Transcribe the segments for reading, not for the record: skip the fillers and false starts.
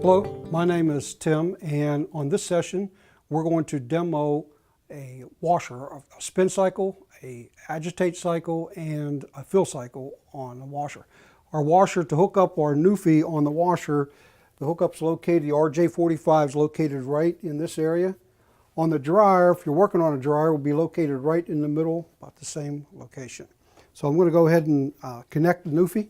Hello, my name is Tim, and on this session we're going to demo a washer, a spin cycle, a agitate cycle, and a fill cycle on a washer. Our washer, to hook up our Newfie on the washer, the hookup's located, the RJ45 is located right in this area. On the dryer, if you're working on a dryer, will be located right in the middle, about the same location. So I'm going to go ahead and connect the Newfie.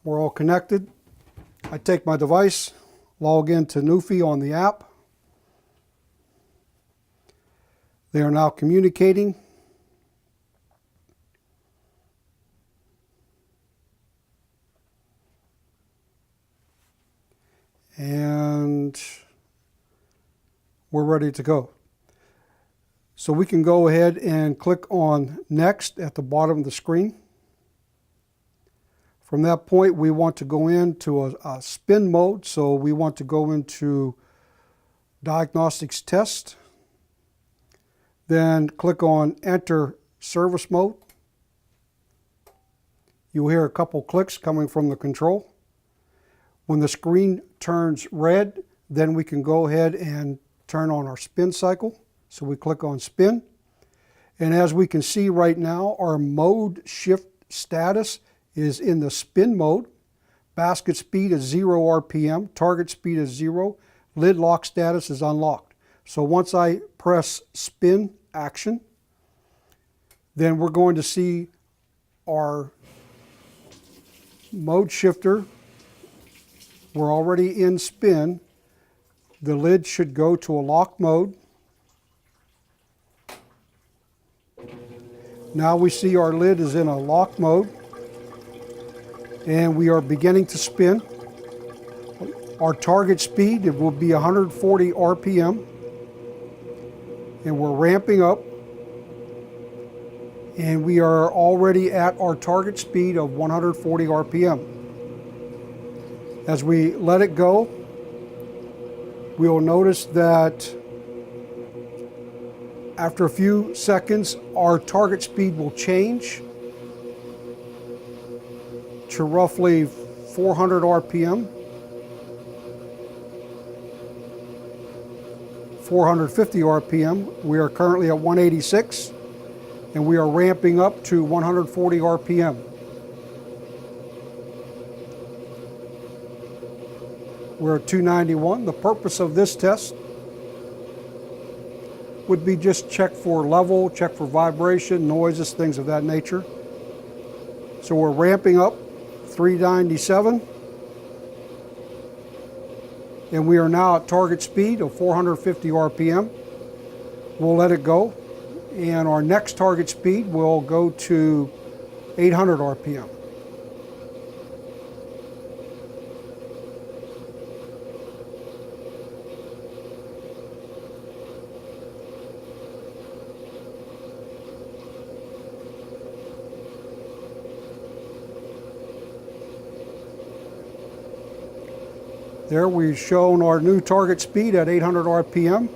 We're all connected. I take my device, log into Newfie on the app. They are now communicating. And we're ready to go. So we can go ahead and click on Next at the bottom of the screen. From that point, we want to go into a spin mode, so we want to go into Diagnostics Test. Then click on Enter Service Mode. You'll hear a couple clicks coming from the control. When the screen turns red, then we can go ahead and turn on our spin cycle. So we click on Spin. And as we can see right now, our mode shift status is in the spin mode. Basket speed is 0 RPM, target speed is 0, lid lock status is unlocked. So once I press spin action, then we're going to see our mode shifter. We're already in spin. The lid should go to a lock mode. Now we see our lid is in a lock mode, and we are beginning to spin. Our target speed, it will be 140 RPM, and we're ramping up, and we are already at our target speed of 140 RPM. As we let it go, we will notice that after a few seconds, our target speed will change to roughly 400 RPM, 450 RPM. We are currently at 186, and we are ramping up to 140 RPM. We're at 291. The purpose of this test would be just check for level, check for vibration, noises, things of that nature. So we're ramping up, 397, and we are now at target speed of 450 RPM. We'll let it go, and our next target speed will go to 800 RPM. There we've shown our new target speed at 800 RPM.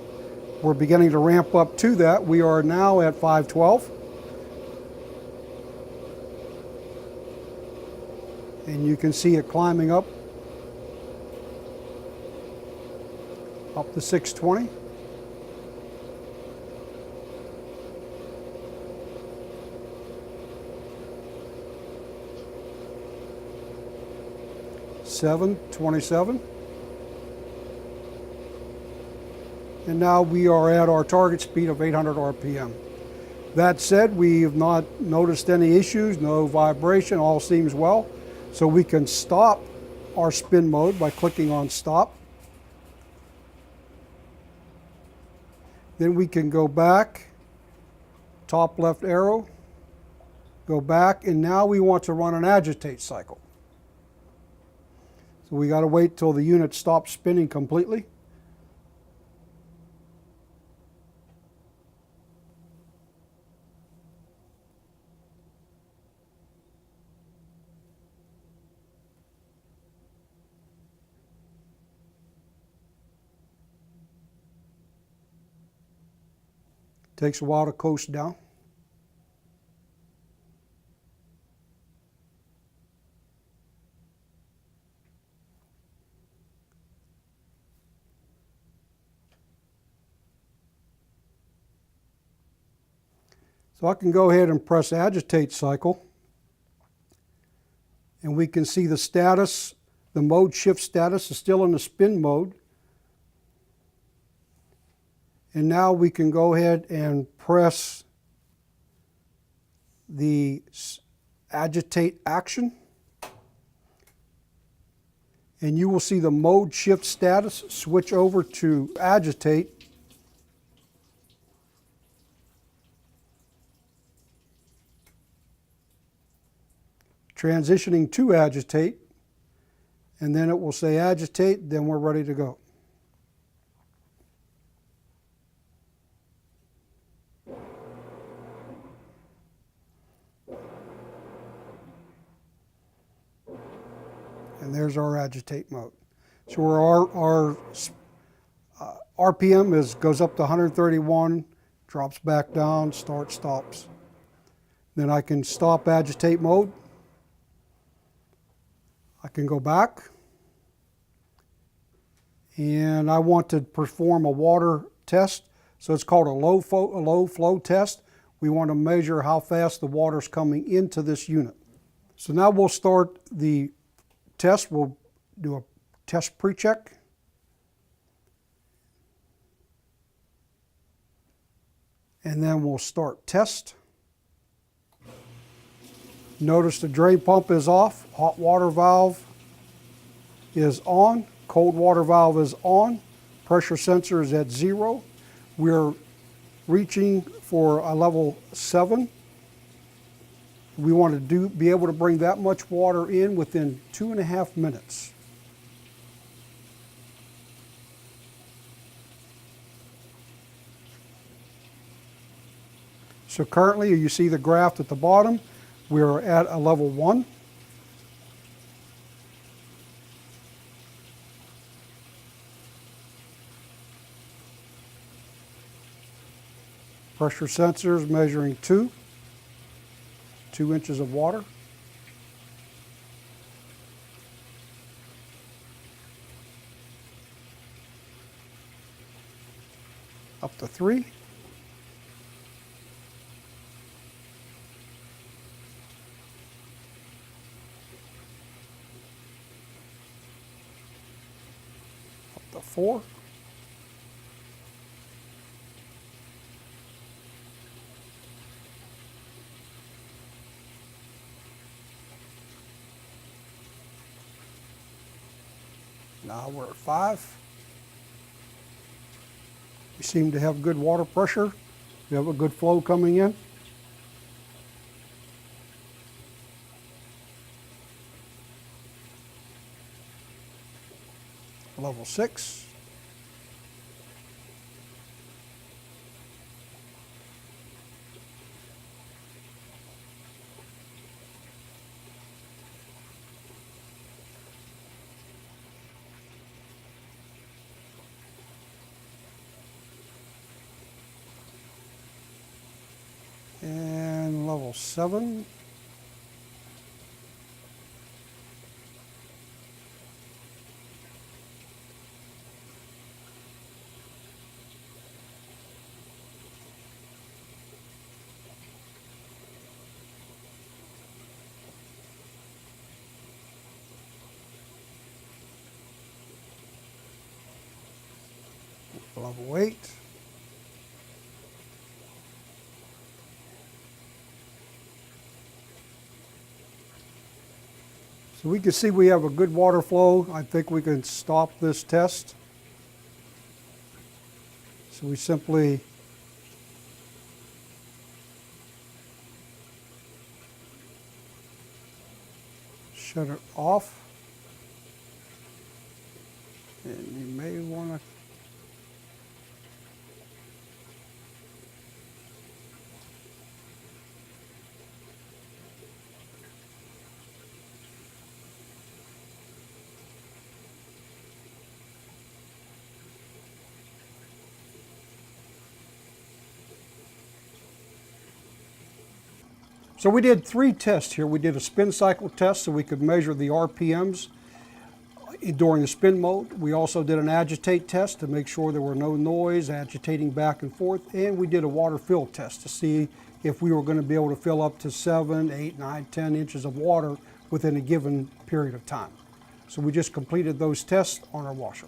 We're beginning to ramp up to that. We are now at 512. And you can see it climbing up to 620. $727. And now we are at our target speed of 800 RPM. That said, we have not noticed any issues, no vibration, all seems well. So we can stop our spin mode by clicking on Stop. Then we can go back, top left arrow, go back, and now we want to run an agitate cycle. So we got to wait till the unit stops spinning completely. Takes a while to coast down. So I can go ahead and press agitate cycle, and we can see the status, the mode shift status is still in the spin mode. And now we can go ahead and press the agitate action, and you will see the mode shift status switch over to agitate. Transitioning to agitate, and then it will say agitate, then we're ready to go. And there's our agitate mode. So our RPM goes up to 131, drops back down, starts, stops. Then I can stop agitate mode. I can go back, and I want to perform a water test. So it's called a low flow test. We want to measure how fast the water's coming into this unit. So now we'll start the test. We'll do a test pre-check. And then we'll start test. Notice the drain pump is off, hot water valve is on, cold water valve is on, pressure sensor is at 0. We're reaching for a level 7. We want to be able to bring that much water in within 2.5 minutes. So currently, you see the graph at the bottom. We're at a level 1. Pressure sensors measuring 2 inches of water. Up to 3. Up to 4. Now we're at 5. We seem to have good water pressure. We have a good flow coming in. Level 6. And level 7. Level 8. So we can see we have a good water flow. I think we can stop this test. So we simply shut it off. And you may want to So we did 3 tests here. We did a spin cycle test so we could measure the RPMs During the spin mode, we also did an agitate test to make sure there were no noise agitating back and forth, and we did a water fill test to see if we were going to be able to fill up to 7, 8, 9, 10 inches of water within a given period of time. So we just completed those tests on our washer.